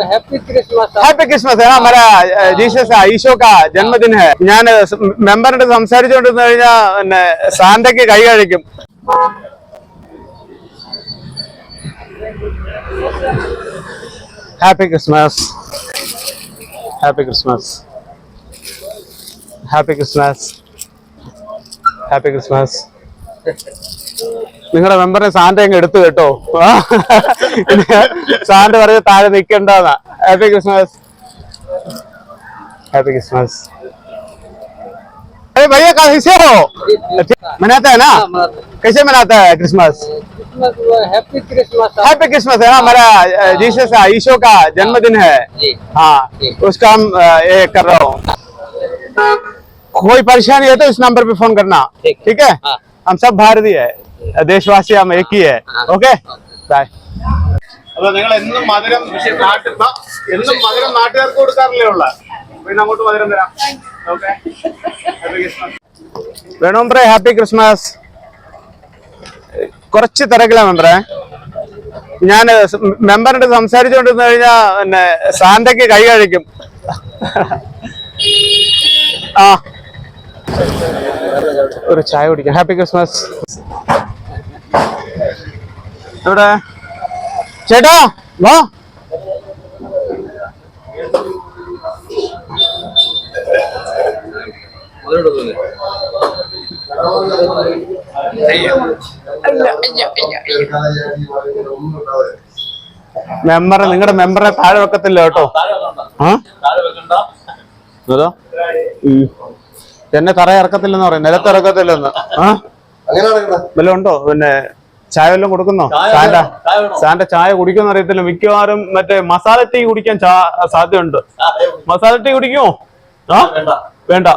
Happy Christmas. Happy Christmas है हमारा Jesus ईशो का जन्मदिन है ഞാൻ മെമ്പറിന്റെ സംസാരിച്ചുകൊണ്ടിരുന്നു കഴിഞ്ഞാൽ പിന്നെ സാന്തയ്ക്ക് കൈ കഴിക്കും happy Christmas happy Christmas happy Christmas happy Christmas നിങ്ങളുടെ മെമ്പറിനെ സാന്റ അങ്ങ് എടുത്തു കേട്ടോ സാന്റ പറഞ്ഞ താഴെ നിൽക്കണ്ടെന്നാ ഹാപ്പി ക്രിസ്മസ് हैप्पी क्रिसमस अरे भैया कैसे हो मनाता है ना कैसे मनाता है Christmas happy Christmas. Happy Christmas है हमारा जीसस ईशो का जन्मदिन है हाँ उसका हम ये कर रहा हूँ कोई परेशानी है तो इस नंबर पे फोन करना ठीक है हम सब भारतीय है देशवासी हम एक ही है ओके बाय അപ്പൊ നിങ്ങൾ എന്നും മധുരം നാട്ടുകാർക്ക് കൊടുക്കാറില്ലേ ഉള്ള പിന്നെ അങ്ങോട്ട് മധുരം തരാം ഓക്കെ വേണോ മെമ്പറെ ഹാപ്പി ക്രിസ്മസ് കുറച്ച് തിരക്കില്ല മെമ്പറെ ഞാൻ മെമ്പറിന്റെ സംസാരിച്ചുകൊണ്ടിരുന്നു കഴിഞ്ഞാൽ പിന്നെ സാന്തയ്ക്ക് കൈ കഴിക്കും ആ ഒരു ചായ കുടിക്കാം ഹാപ്പി ക്രിസ്മസ് എവിടെ ചേട്ടാ വാ മെമ്പറെ നിങ്ങളുടെ മെമ്പറെ താഴെ വെക്കത്തില്ല കേട്ടോ അതോ എന്നെ തറ ഇറക്കത്തില്ലെന്ന് പറയും നിലത്ത് ഇറക്കത്തില്ലെന്ന് വല്ലതും ഉണ്ടോ പിന്നെ ചായ വല്ലതും കൊടുക്കുന്നോ സാന്റ ചായ കുടിക്കുമെന്ന് അറിയത്തില്ല മിക്കവാറും മറ്റേ മസാല ടീ കുടിക്കാൻ സാധ്യതയുണ്ട് മസാല ടീ കുടിക്കുമോ ആ വേണ്ട